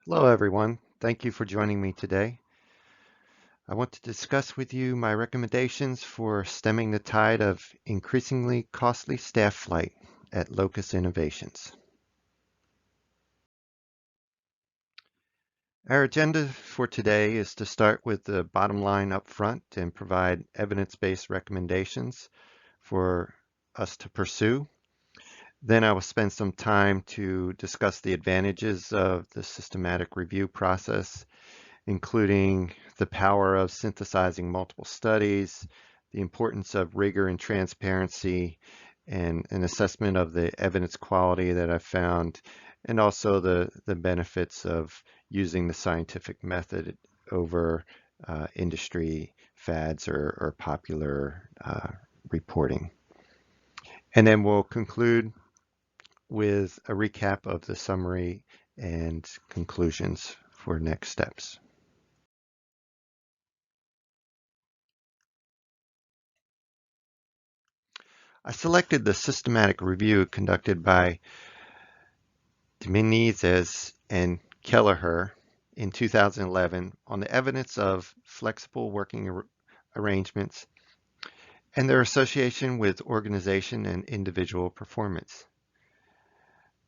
Hello, everyone. Thank you for joining me today. I want to discuss with you my recommendations for stemming the tide of increasingly costly staff flight at Locus Innovations. Our agenda for today is to start with the bottom line up front and provide evidence-based recommendations for us to pursue. Then I will spend some time to discuss the advantages of the systematic review process, including the power of synthesizing multiple studies, the importance of rigor and transparency, and an assessment of the evidence quality that I've found, and also the benefits of using the scientific method over industry fads or popular reporting. And then we'll conclude with a recap of the summary and conclusions for next steps. I selected the systematic review conducted by Menezes and Kelleher in 2011 on the evidence of flexible working arrangements and their association with organization and individual performance.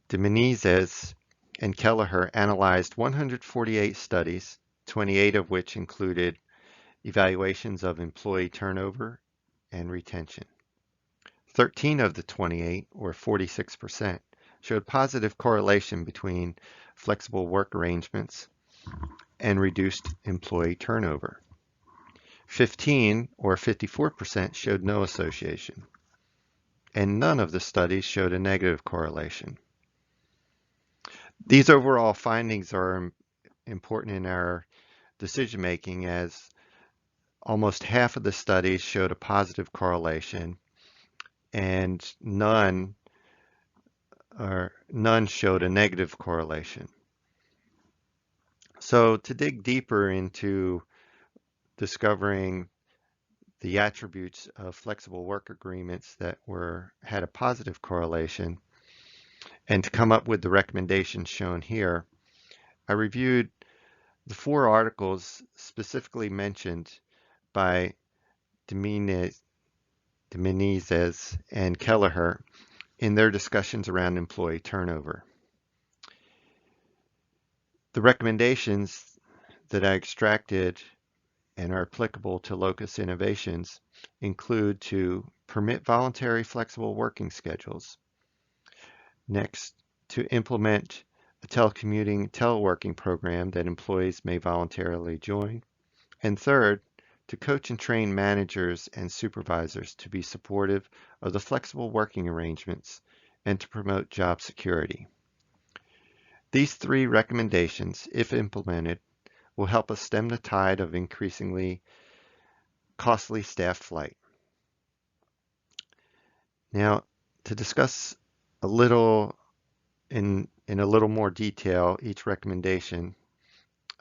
De Menezes and Kelleher analyzed 148 studies, 28 of which included evaluations of employee turnover and retention. 13 of the 28, or 46%, showed positive correlation between flexible work arrangements and reduced employee turnover. 15, or 54%, showed no association, and none of the studies showed a negative correlation. These overall findings are important in our decision making, as almost half of the studies showed a positive correlation and none showed a negative correlation. So to dig deeper into discovering the attributes of flexible work agreements that had a positive correlation, and to come up with the recommendations shown here, I reviewed the 4 articles specifically mentioned by Menezes and Kelleher in their discussions around employee turnover. The recommendations that I extracted and are applicable to Locus Innovations include to permit voluntary flexible working schedules. Next, to implement a teleworking program that employees may voluntarily join. And third, to coach and train managers and supervisors to be supportive of the flexible working arrangements and to promote job security. These 3 recommendations, if implemented, will help us stem the tide of increasingly costly staff flight. Now, to discuss a little in a little more detail each recommendation,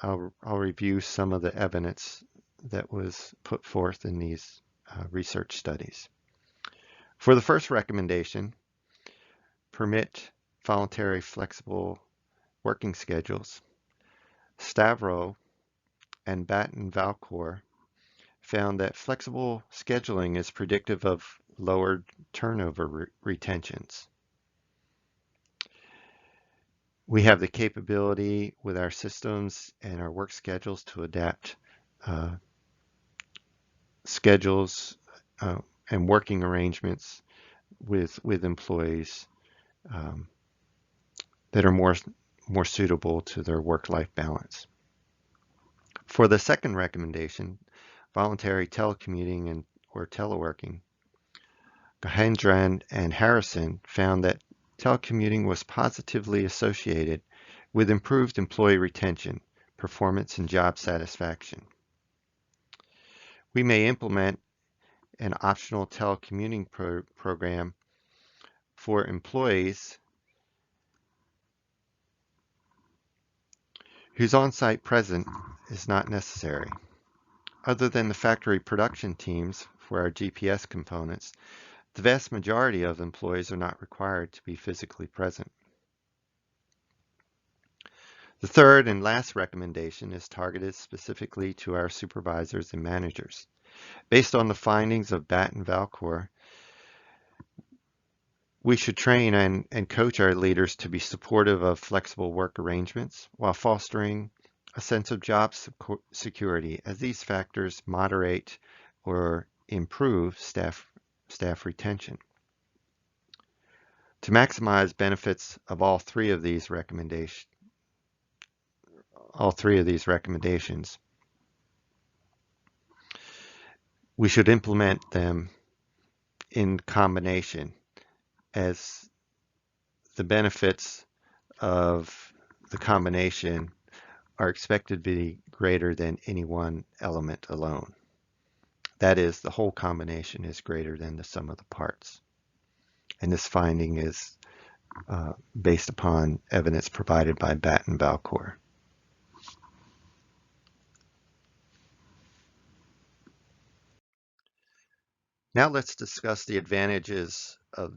I'll review some of the evidence that was put forth in these research studies. For the first recommendation, permit voluntary flexible working schedules, Stavro and Batten-Valcour found that flexible scheduling is predictive of lowered turnover retentions. We have the capability with our systems and our work schedules to adapt schedules and working arrangements with employees that are more suitable to their work-life balance. For the second recommendation, voluntary telecommuting or teleworking, Gahendran and Harrison found that telecommuting was positively associated with improved employee retention, performance, and job satisfaction. We may implement an optional telecommuting program for employees whose on-site presence is not necessary. Other than the factory production teams for our GPS components, the vast majority of employees are not required to be physically present. The third and last recommendation is targeted specifically to our supervisors and managers. Based on the findings of Batt and Valcour, we should train and coach our leaders to be supportive of flexible work arrangements while fostering a sense of job security, as these factors moderate or improve staff retention. To maximize benefits of all three of these recommendations, we should implement them in combination, as the benefits of the combination are expected to be greater than any one element alone. That is, the whole combination is greater than the sum of the parts. And this finding is based upon evidence provided by Batt and Valcour. Now let's discuss the advantages of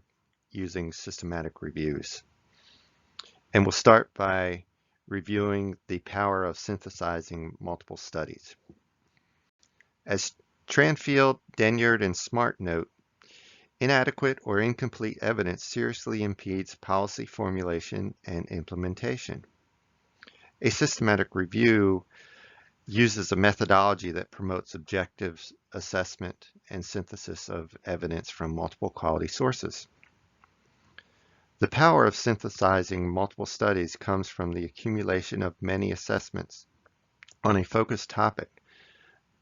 using systematic reviews. And we'll start by reviewing the power of synthesizing multiple studies. As Tranfield, Denyard, and Smart note, inadequate or incomplete evidence seriously impedes policy formulation and implementation. A systematic review uses a methodology that promotes objective assessment and synthesis of evidence from multiple quality sources. The power of synthesizing multiple studies comes from the accumulation of many assessments on a focused topic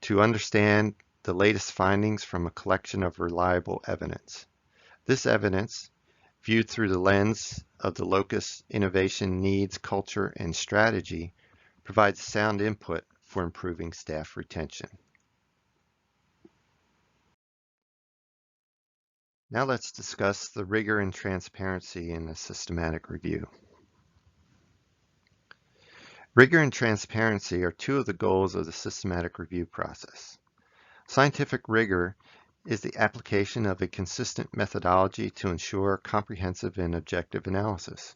to understand the latest findings from a collection of reliable evidence. This evidence, viewed through the lens of the locus innovation needs, culture, and strategy, provides sound input for improving staff retention. Now let's discuss the rigor and transparency in a systematic review. Rigor and transparency are two of the goals of the systematic review process. Scientific rigor is the application of a consistent methodology to ensure comprehensive and objective analysis.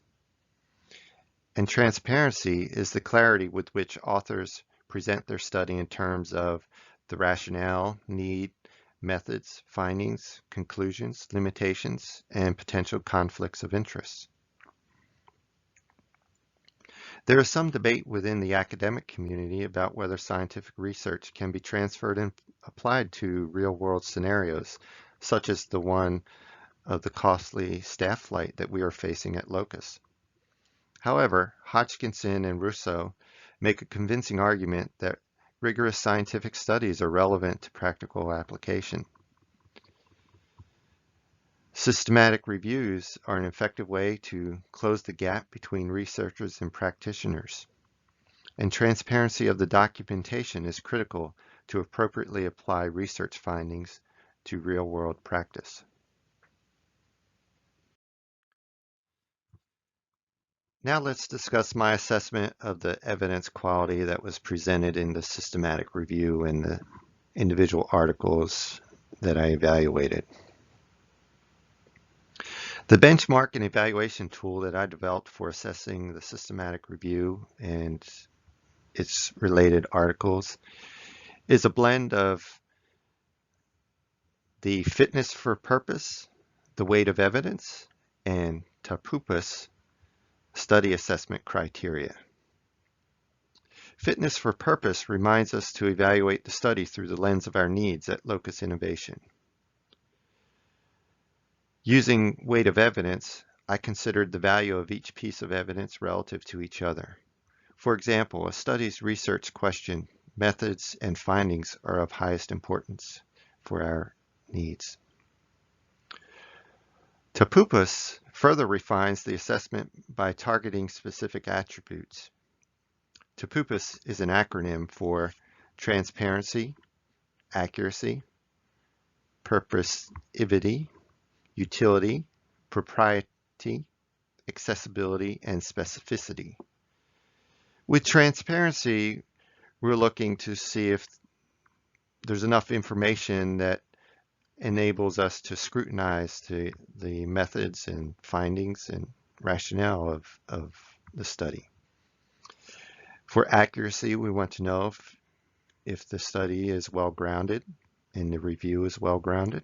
And transparency is the clarity with which authors present their study in terms of the rationale, need, methods, findings, conclusions, limitations, and potential conflicts of interest. There is some debate within the academic community about whether scientific research can be transferred and applied to real-world scenarios, such as the one of the costly staff flight that we are facing at Locus. However, Hodgkinson and Russo make a convincing argument that rigorous scientific studies are relevant to practical application. Systematic reviews are an effective way to close the gap between researchers and practitioners, and transparency of the documentation is critical to appropriately apply research findings to real-world practice. Now let's discuss my assessment of the evidence quality that was presented in the systematic review and the individual articles that I evaluated. The benchmark and evaluation tool that I developed for assessing the systematic review and its related articles is a blend of the fitness for purpose, the weight of evidence, and TAPUPAS study assessment criteria. Fitness for purpose reminds us to evaluate the study through the lens of our needs at Locus Innovation. Using weight of evidence, I considered the value of each piece of evidence relative to each other. For example, a study's research question, methods, and findings are of highest importance for our needs. TAPUPAS further refines the assessment by targeting specific attributes. TAPUPAS is an acronym for transparency, accuracy, purposivity, utility, propriety, accessibility, and specificity. With transparency, we're looking to see if there's enough information that enables us to scrutinize the methods and findings and rationale of the study. For accuracy, we want to know if the study is well-grounded and the review is well-grounded.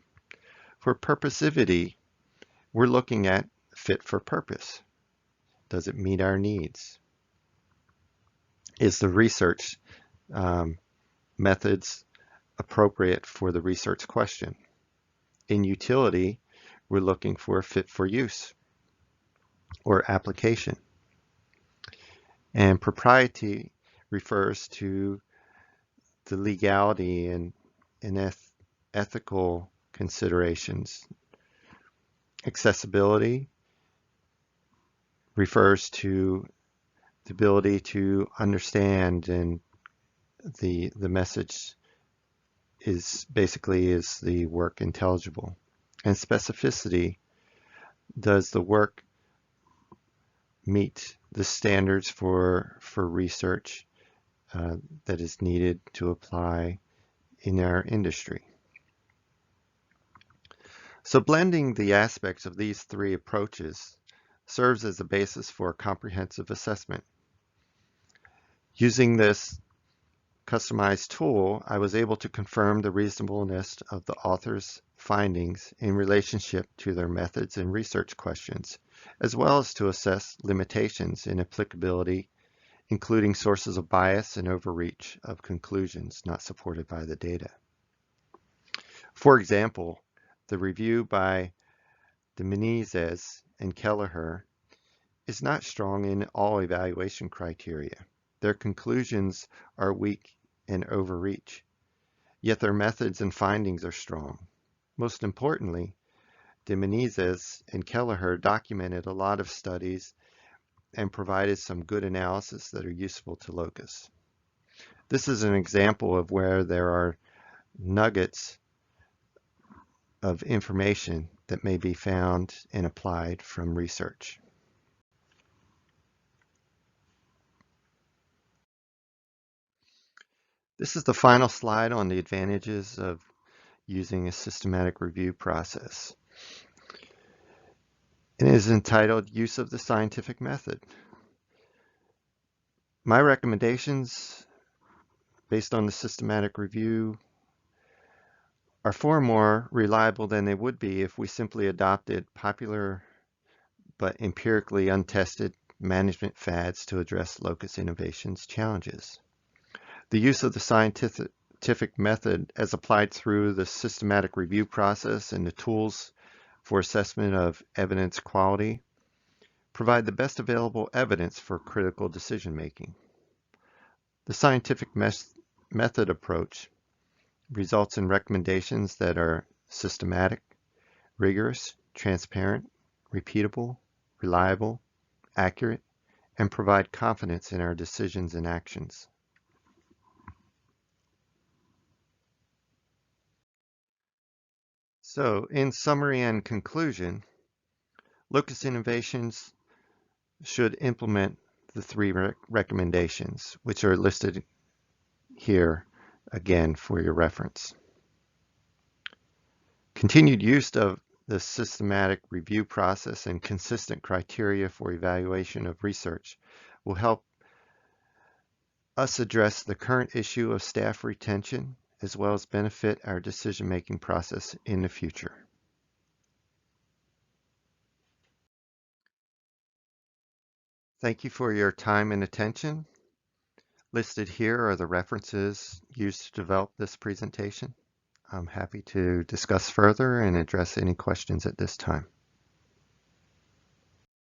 For purposivity, we're looking at fit for purpose. Does it meet our needs? Is the research methods appropriate for the research question? In utility, we're looking for fit for use or application. And propriety refers to the legality and ethical considerations. Accessibility refers to the ability to understand, and the message is the work intelligible. And specificity, does the work meet the standards for research that is needed to apply in our industry? So blending the aspects of these three approaches serves as a basis for a comprehensive assessment. Using this customized tool, I was able to confirm the reasonableness of the author's findings in relationship to their methods and research questions, as well as to assess limitations in applicability, including sources of bias and overreach of conclusions not supported by the data. For example, the review by de Menezes and Kelleher is not strong in all evaluation criteria. Their conclusions are weak and overreach, yet their methods and findings are strong. Most importantly, de Menezes and Kelleher documented a lot of studies and provided some good analysis that are useful to Locus. This is an example of where there are nuggets of information that may be found and applied from research. This is the final slide on the advantages of using a systematic review process. It is entitled Use of the Scientific Method. My recommendations based on the systematic review are far more reliable than they would be if we simply adopted popular but empirically untested management fads to address Locus Innovation's challenges. The use of the scientific method as applied through the systematic review process and the tools for assessment of evidence quality provide the best available evidence for critical decision making. The scientific method approach results in recommendations that are systematic, rigorous, transparent, repeatable, reliable, accurate, and provide confidence in our decisions and actions. So, in summary and conclusion, Locus Innovations should implement the three recommendations, which are listed here again for your reference. Continued use of the systematic review process and consistent criteria for evaluation of research will help us address the current issue of staff retention, as well as benefit our decision-making process in the future. Thank you for your time and attention. Listed here are the references used to develop this presentation. I'm happy to discuss further and address any questions at this time.